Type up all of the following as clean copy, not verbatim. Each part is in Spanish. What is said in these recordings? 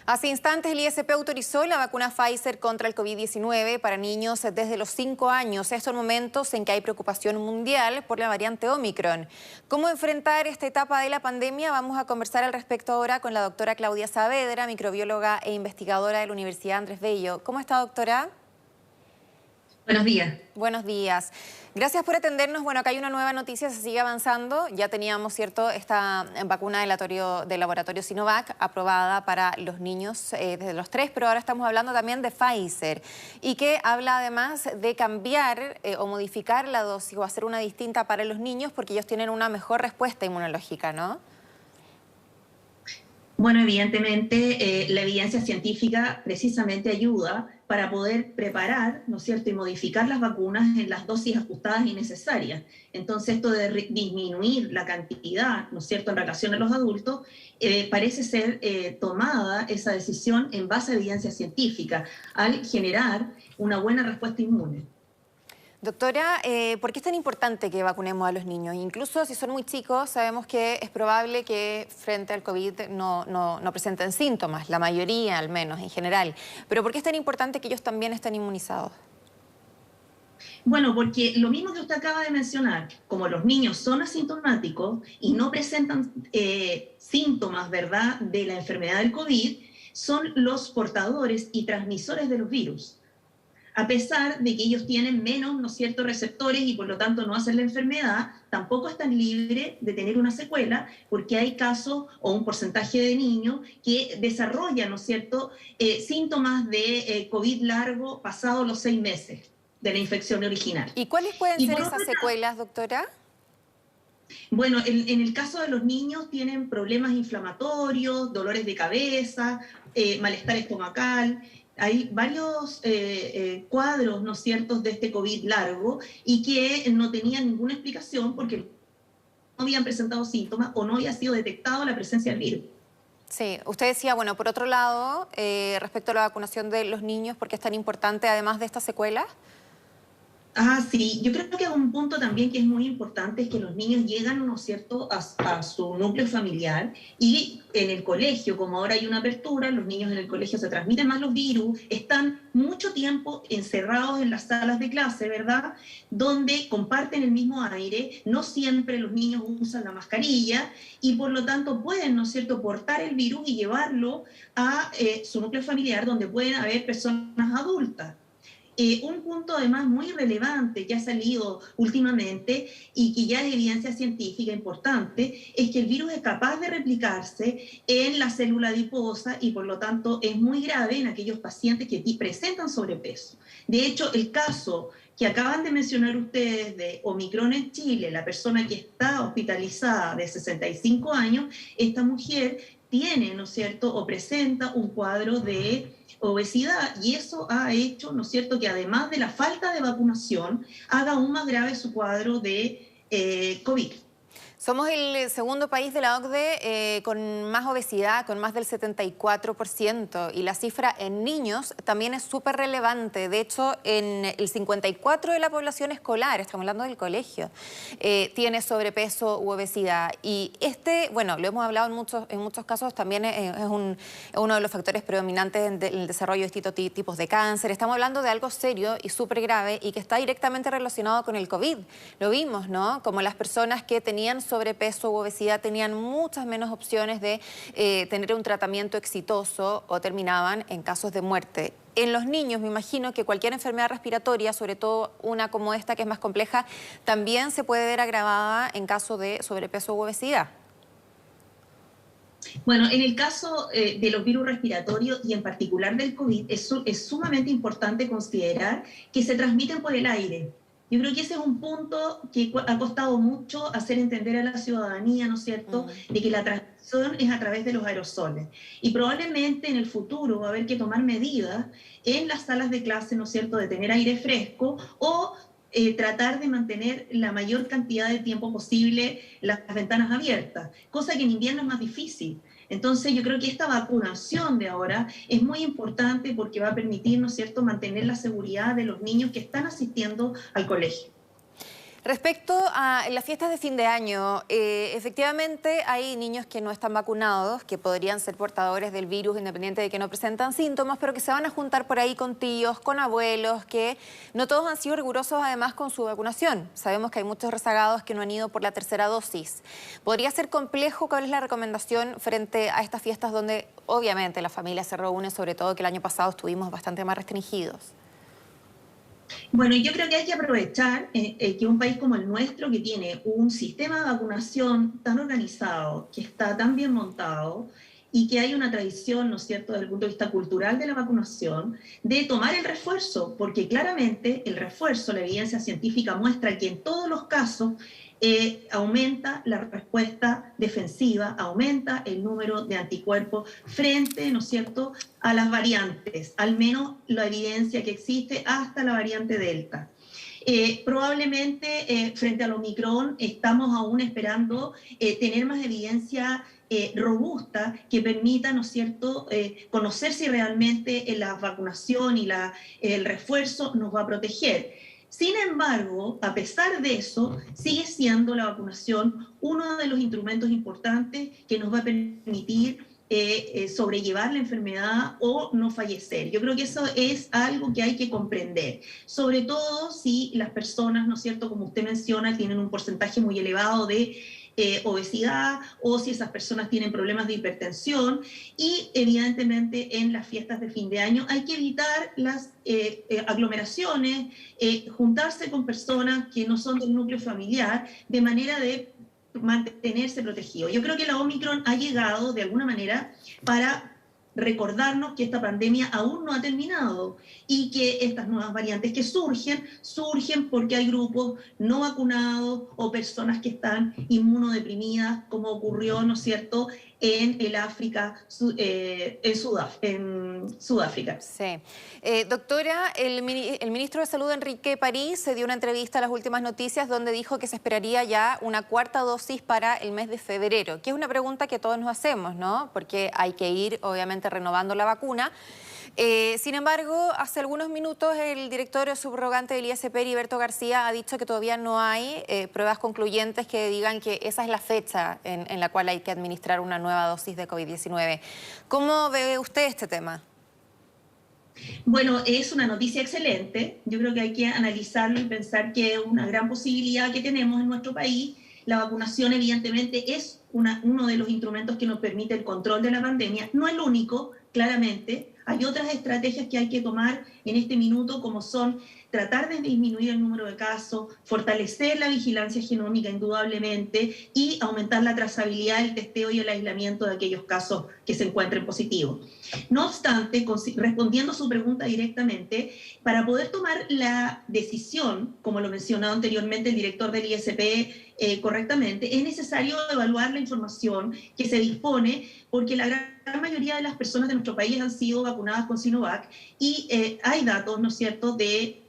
Hace instantes el ISP autorizó la vacuna Pfizer contra el COVID-19 para niños desde los 5 años. Estos momentos en que hay preocupación mundial por la variante Omicron. ¿Cómo enfrentar esta etapa de la pandemia? Vamos a conversar al respecto ahora con la doctora Claudia Saavedra, microbióloga e investigadora de la Universidad Andrés Bello. ¿Cómo está, doctora? Buenos días. Buenos días. Gracias por atendernos. Bueno, acá hay una nueva noticia, se sigue avanzando. Ya teníamos, ¿cierto?, esta vacuna del laboratorio Sinovac aprobada para los niños desde los 3, pero ahora estamos hablando también de Pfizer y que habla además de cambiar o modificar la dosis o hacer una distinta para los niños porque ellos tienen una mejor respuesta inmunológica, ¿no? Bueno, evidentemente la evidencia científica precisamente ayuda para poder preparar, ¿no es cierto?, y modificar las vacunas en las dosis ajustadas y necesarias. Entonces, esto de disminuir la cantidad, ¿no es cierto?, en relación a los adultos, parece ser tomada esa decisión en base a evidencia científica, al generar una buena respuesta inmune. Doctora, ¿por qué es tan importante que vacunemos a los niños? Incluso si son muy chicos, sabemos que es probable que frente al COVID no presenten síntomas, la mayoría al menos en general. Pero ¿por qué es tan importante que ellos también estén inmunizados? Bueno, porque lo mismo que usted acaba de mencionar, como los niños son asintomáticos y no presentan síntomas, ¿verdad?, de la enfermedad del COVID, son los portadores y transmisores de los virus. A pesar de que ellos tienen menos, ¿no es cierto?, receptores y por lo tanto no hacen la enfermedad, tampoco están libres de tener una secuela porque hay casos o un porcentaje de niños que desarrollan, ¿no es cierto?, síntomas de COVID largo pasados los 6 meses de la infección original. ¿Y cuáles pueden Y ser por otro esas lado, secuelas, doctora? bueno, en el caso de los niños tienen problemas inflamatorios, dolores de cabeza, malestar estomacal. Hay varios cuadros, ¿no es cierto?, de este COVID largo y que no tenían ninguna explicación porque no habían presentado síntomas o no había sido detectado la presencia del virus. Sí, usted decía, bueno, por otro lado, respecto a la vacunación de los niños, ¿por qué es tan importante además de estas secuelas? Ah, sí, yo creo que un punto también que es muy importante es que los niños llegan, ¿no es cierto?, a su núcleo familiar y en el colegio, como ahora hay una apertura, los niños en el colegio se transmiten más los virus, están mucho tiempo encerrados en las salas de clase, ¿verdad?, donde comparten el mismo aire, no siempre los niños usan la mascarilla y por lo tanto pueden, ¿no es cierto?, portar el virus y llevarlo a su núcleo familiar donde pueden haber personas adultas. Un punto además muy relevante que ha salido últimamente y que ya es evidencia científica importante es que el virus es capaz de replicarse en la célula adiposa y por lo tanto es muy grave en aquellos pacientes que presentan sobrepeso. De hecho, el caso que acaban de mencionar ustedes de Omicron en Chile, la persona que está hospitalizada de 65 años, esta mujer tiene, ¿no es cierto?, o presenta un cuadro de obesidad y eso ha hecho, ¿no es cierto?, que además de la falta de vacunación, haga aún más grave su cuadro de COVID. Somos el segundo país de la OCDE con más obesidad, con más del 74%, y la cifra en niños también es súper relevante. De hecho, en el 54% de la población escolar, estamos hablando del colegio, tiene sobrepeso u obesidad. Y bueno, lo hemos hablado en muchos casos, también es uno de los factores predominantes en el desarrollo de distintos tipos de cáncer. Estamos hablando de algo serio y súper grave y que está directamente relacionado con el COVID. Lo vimos, ¿no? Como las personas que tenían sobrepeso u obesidad tenían muchas menos opciones de tener un tratamiento exitoso o terminaban en casos de muerte. En los niños, me imagino que cualquier enfermedad respiratoria, sobre todo una como esta que es más compleja, también se puede ver agravada en caso de sobrepeso u obesidad. Bueno, en el caso de los virus respiratorios y en particular del COVID, es sumamente importante considerar que se transmiten por el aire. Yo creo que ese es un punto que ha costado mucho hacer entender a la ciudadanía, ¿no es cierto?, de que la transmisión es a través de los aerosoles. Y probablemente en el futuro va a haber que tomar medidas en las salas de clase, ¿no es cierto?, de tener aire fresco o tratar de mantener la mayor cantidad de tiempo posible las ventanas abiertas, cosa que en invierno es más difícil. Entonces yo creo que esta vacunación de ahora es muy importante porque va a permitir, ¿no es cierto?, mantener la seguridad de los niños que están asistiendo al colegio. Respecto a las fiestas de fin de año, efectivamente hay niños que no están vacunados, que podrían ser portadores del virus independiente de que no presentan síntomas, pero que se van a juntar por ahí con tíos, con abuelos, que no todos han sido rigurosos además con su vacunación. Sabemos que hay muchos rezagados que no han ido por la tercera dosis. ¿Podría ser complejo? ¿Cuál es la recomendación frente a estas fiestas donde obviamente la familia se reúne, sobre todo que el año pasado estuvimos bastante más restringidos? Bueno, yo creo que hay que aprovechar que un país como el nuestro, que tiene un sistema de vacunación tan organizado, que está tan bien montado y que hay una tradición, ¿no es cierto?, desde el punto de vista cultural de la vacunación, de tomar el refuerzo, porque claramente el refuerzo, la evidencia científica muestra que en todos los casos aumenta la respuesta defensiva, aumenta el número de anticuerpos frente, ¿no es cierto?, a las variantes, al menos la evidencia que existe hasta la variante Delta. Probablemente frente al Omicron estamos aún esperando tener más evidencia robusta que permita, ¿no es cierto?, conocer si realmente la vacunación y el refuerzo nos va a proteger. Sin embargo, a pesar de eso, sigue siendo la vacunación uno de los instrumentos importantes que nos va a permitir sobrellevar la enfermedad o no fallecer. Yo creo que eso es algo que hay que comprender, sobre todo si las personas, ¿no es cierto?, como usted menciona, tienen un porcentaje muy elevado de obesidad o si esas personas tienen problemas de hipertensión y evidentemente en las fiestas de fin de año hay que evitar las aglomeraciones, juntarse con personas que no son del núcleo familiar de manera de mantenerse protegido. Yo creo que la Omicron ha llegado de alguna manera para recordarnos que esta pandemia aún no ha terminado y que estas nuevas variantes que surgen porque hay grupos no vacunados o personas que están inmunodeprimidas, como ocurrió, ¿no es cierto?, en el África, en Sudáfrica. Sí. Doctora, el ministro de Salud, Enrique París, se dio una entrevista a Las Últimas Noticias donde dijo que se esperaría ya una cuarta dosis para el mes de febrero, que es una pregunta que todos nos hacemos, ¿no? Porque hay que ir, obviamente, renovando la vacuna. Sin embargo, hace algunos minutos el director subrogante del ISP, Heriberto García, ha dicho que todavía no hay pruebas concluyentes que digan que esa es la fecha en la cual hay que administrar una nueva dosis de COVID-19. ¿Cómo ve usted este tema? Bueno, es una noticia excelente. Yo creo que hay que analizarlo y pensar que es una gran posibilidad que tenemos en nuestro país. La vacunación, evidentemente, es uno de los instrumentos que nos permite el control de la pandemia. No el único, claramente. Hay otras estrategias que hay que tomar en este minuto, como son tratar de disminuir el número de casos, fortalecer la vigilancia genómica indudablemente y aumentar la trazabilidad, el testeo y el aislamiento de aquellos casos que se encuentren positivos. No obstante, respondiendo a su pregunta directamente, para poder tomar la decisión, como lo mencionó anteriormente el director del ISP correctamente, es necesario evaluar la información que se dispone porque la gran mayoría de las personas de nuestro país han sido vacunadas con Sinovac y hay datos, ¿no es cierto?, de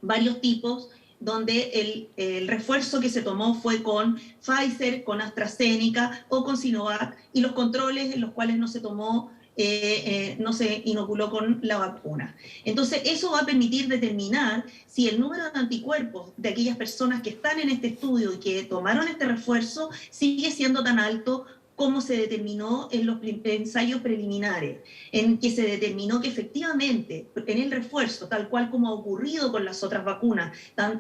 varios tipos donde el refuerzo que se tomó fue con Pfizer, con AstraZeneca o con Sinovac y los controles en los cuales no se tomó, no se inoculó con la vacuna. Entonces, eso va a permitir determinar si el número de anticuerpos de aquellas personas que están en este estudio y que tomaron este refuerzo sigue siendo tan alto como se determinó en los ensayos preliminares, en que se determinó que efectivamente en el refuerzo, tal cual como ha ocurrido con las otras vacunas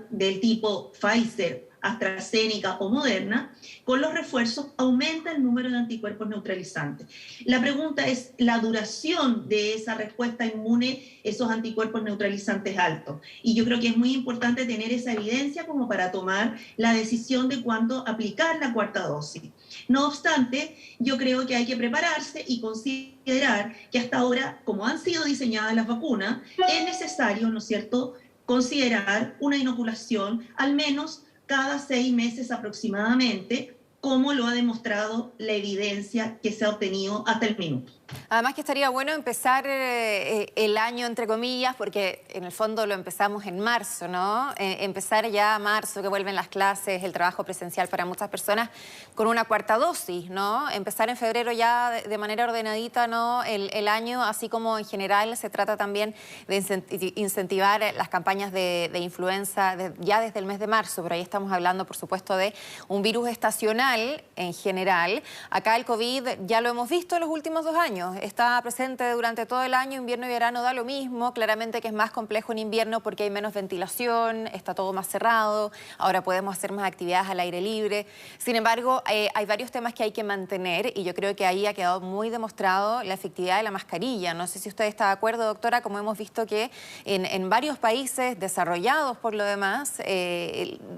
del tipo Pfizer, AstraZeneca o Moderna, con los refuerzos aumenta el número de anticuerpos neutralizantes. La pregunta es la duración de esa respuesta inmune, esos anticuerpos neutralizantes altos. Y yo creo que es muy importante tener esa evidencia como para tomar la decisión de cuándo aplicar la cuarta dosis. No obstante, yo creo que hay que prepararse y considerar que hasta ahora, como han sido diseñadas las vacunas, es necesario, ¿no es cierto?, considerar una inoculación al menos cada 6 meses aproximadamente, como lo ha demostrado la evidencia que se ha obtenido hasta el minuto. Además que estaría bueno empezar el año, entre comillas, porque en el fondo lo empezamos en marzo, ¿no? Empezar ya marzo, que vuelven las clases, el trabajo presencial para muchas personas, con una cuarta dosis, ¿no? Empezar en febrero ya de manera ordenadita, ¿no? El año, así como en general se trata también de incentivar las campañas de influenza ya desde el mes de marzo, pero ahí estamos hablando, por supuesto, de un virus estacional en general. Acá el COVID ya lo hemos visto en los últimos 2 años. Está presente durante todo el año, invierno y verano da lo mismo. Claramente que es más complejo en invierno porque hay menos ventilación, está todo más cerrado, ahora podemos hacer más actividades al aire libre. Sin embargo, hay varios temas que hay que mantener y yo creo que ahí ha quedado muy demostrado la efectividad de la mascarilla. No sé si usted está de acuerdo, doctora, como hemos visto que en varios países desarrollados por lo demás,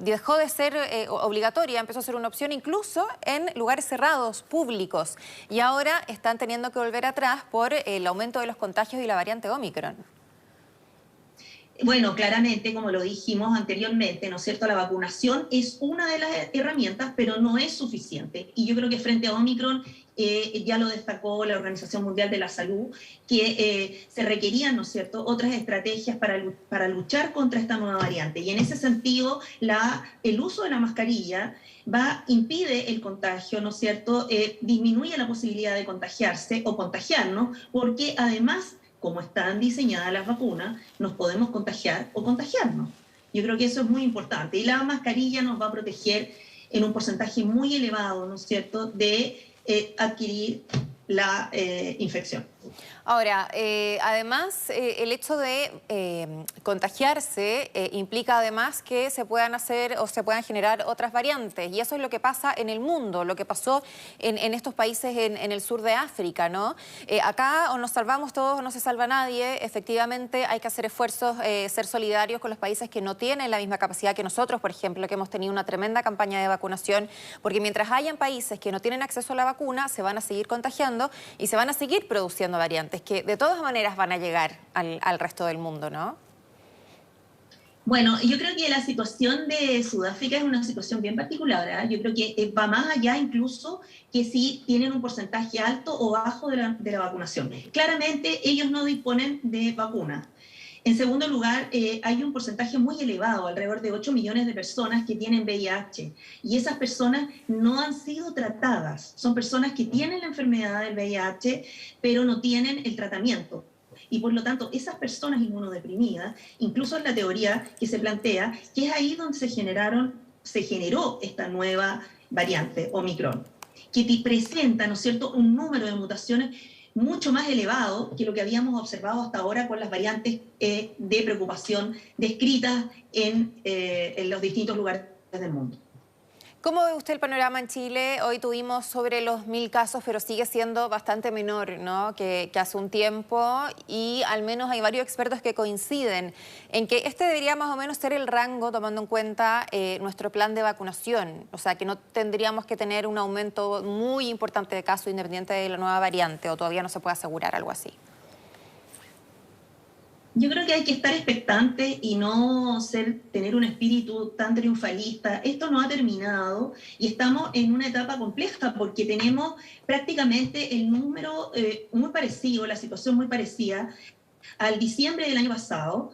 dejó de ser obligatoria, empezó a ser una opción incluso en lugares cerrados, públicos, y ahora están teniendo que volver atrás por el aumento de los contagios y la variante Omicron. Bueno, claramente, como lo dijimos anteriormente, ¿no es cierto? La vacunación es una de las herramientas, pero no es suficiente. Y yo creo que frente a Omicron, ya lo destacó la Organización Mundial de la Salud, que se requerían, ¿no es cierto?, otras estrategias para luchar contra esta nueva variante. Y en ese sentido, el uso de la mascarilla impide el contagio, ¿no es cierto?, disminuye la posibilidad de contagiarse o contagiarnos, porque además, como están diseñadas las vacunas, nos podemos contagiar o contagiarnos. Yo creo que eso es muy importante. Y la mascarilla nos va a proteger en un porcentaje muy elevado, ¿no es cierto?, de adquirir la infección. Ahora, además, el hecho de contagiarse implica además que se puedan hacer o se puedan generar otras variantes. Y eso es lo que pasa en el mundo, lo que pasó en estos países en el sur de África, ¿no? Acá o nos salvamos todos o no se salva nadie. Efectivamente, hay que hacer esfuerzos, ser solidarios con los países que no tienen la misma capacidad que nosotros, por ejemplo, que hemos tenido una tremenda campaña de vacunación, porque mientras hayan países que no tienen acceso a la vacuna, se van a seguir contagiando y se van a seguir produciendo variantes que de todas maneras van a llegar al resto del mundo, ¿no? Bueno, yo creo que la situación de Sudáfrica es una situación bien particular, ¿eh? Yo creo que va más allá incluso que si tienen un porcentaje alto o bajo de la vacunación. Claramente ellos no disponen de vacunas. En segundo lugar, hay un porcentaje muy elevado, alrededor de 8 millones de personas que tienen VIH, y esas personas no han sido tratadas. Son personas que tienen la enfermedad del VIH, pero no tienen el tratamiento. Y por lo tanto, esas personas inmunodeprimidas, incluso en la teoría que se plantea, que es ahí donde se generó esta nueva variante, Omicron, que presenta, ¿no es cierto?, un número de mutaciones mucho más elevado que lo que habíamos observado hasta ahora con las variantes de preocupación descritas en los distintos lugares del mundo. ¿Cómo ve usted el panorama en Chile? Hoy tuvimos sobre los 1000 casos, pero sigue siendo bastante menor, ¿no?, que hace un tiempo, y al menos hay varios expertos que coinciden en que este debería más o menos ser el rango, tomando en cuenta nuestro plan de vacunación. O sea, que no tendríamos que tener un aumento muy importante de casos independiente de la nueva variante, o todavía no se puede asegurar algo así. Yo creo que hay que estar expectante y no tener un espíritu tan triunfalista. Esto no ha terminado y estamos en una etapa compleja porque tenemos prácticamente el número muy parecido, la situación muy parecida al diciembre del año pasado,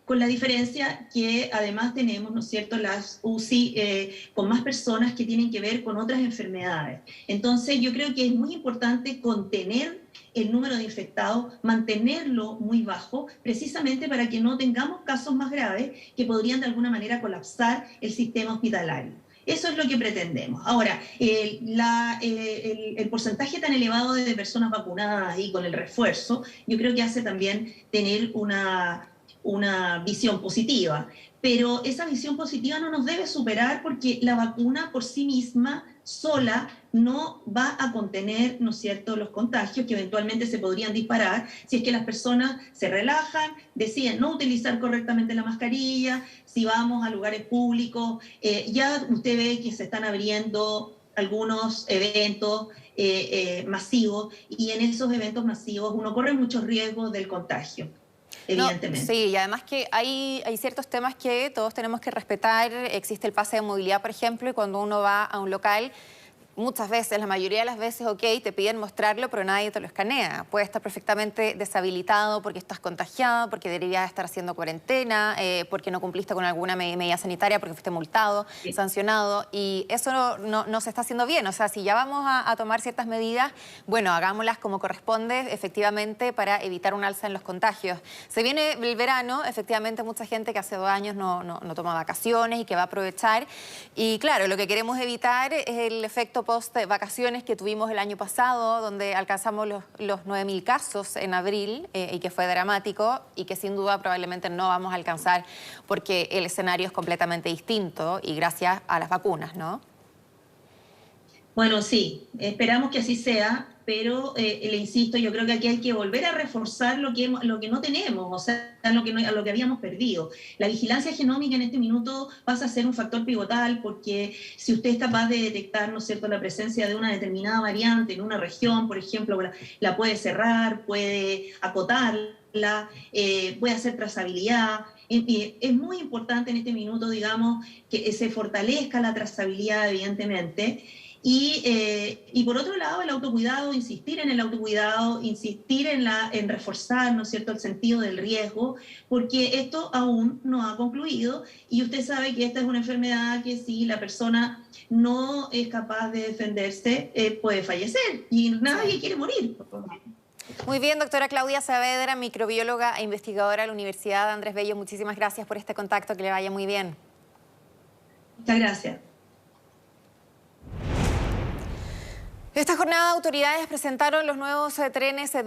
con la diferencia que además tenemos, ¿no es cierto?, las UCI con más personas que tienen que ver con otras enfermedades. Entonces yo creo que es muy importante contener el número de infectados, mantenerlo muy bajo, precisamente para que no tengamos casos más graves que podrían de alguna manera colapsar el sistema hospitalario. Eso es lo que pretendemos. Ahora, el porcentaje tan elevado de personas vacunadas y con el refuerzo, yo creo que hace también tener una visión positiva, pero esa visión positiva no nos debe superar porque la vacuna por sí misma sola no va a contener, ¿no es cierto?, los contagios que eventualmente se podrían disparar si es que las personas se relajan, deciden no utilizar correctamente la mascarilla, si vamos a lugares públicos, ya usted ve que se están abriendo algunos eventos masivos y en esos eventos masivos uno corre muchos riesgos del contagio. Evidentemente. No, sí, y además que hay ciertos temas que todos tenemos que respetar. Existe el pase de movilidad, por ejemplo, y cuando uno va a un local muchas veces, la mayoría de las veces, ok, te piden mostrarlo, pero nadie te lo escanea. Puede estar perfectamente deshabilitado porque estás contagiado, porque deberías estar haciendo cuarentena, porque no cumpliste con alguna medida sanitaria, porque fuiste multado, sancionado, y eso no se está haciendo bien. O sea, si ya vamos a tomar ciertas medidas, bueno, hagámoslas como corresponde, efectivamente, para evitar un alza en los contagios. Se viene el verano, efectivamente, mucha gente que hace 2 años no toma vacaciones y que va a aprovechar. Y claro, lo que queremos evitar es el efecto post-vacaciones que tuvimos el año pasado, donde alcanzamos los 9.000 casos en abril y que fue dramático y que sin duda probablemente no vamos a alcanzar porque el escenario es completamente distinto y gracias a las vacunas, ¿no? Bueno, sí, esperamos que así sea, pero le insisto, yo creo que aquí hay que volver a reforzar lo que no tenemos, o sea, lo que habíamos perdido. La vigilancia genómica en este minuto pasa a ser un factor pivotal porque si usted es capaz de detectar, ¿no es cierto?, la presencia de una determinada variante en una región, por ejemplo, la puede cerrar, puede acotarla, puede hacer trazabilidad. Es muy importante en este minuto, digamos, que se fortalezca la trazabilidad, evidentemente. Y por otro lado, el autocuidado, insistir en el autocuidado, insistir en reforzar, ¿no es cierto?, el sentido del riesgo, porque esto aún no ha concluido y usted sabe que esta es una enfermedad que si la persona no es capaz de defenderse, puede fallecer y nadie quiere morir. Muy bien, doctora Claudia Saavedra, microbióloga e investigadora de la Universidad Andrés Bello. Muchísimas gracias por este contacto, que le vaya muy bien. Muchas gracias. Esta jornada, autoridades presentaron los nuevos trenes de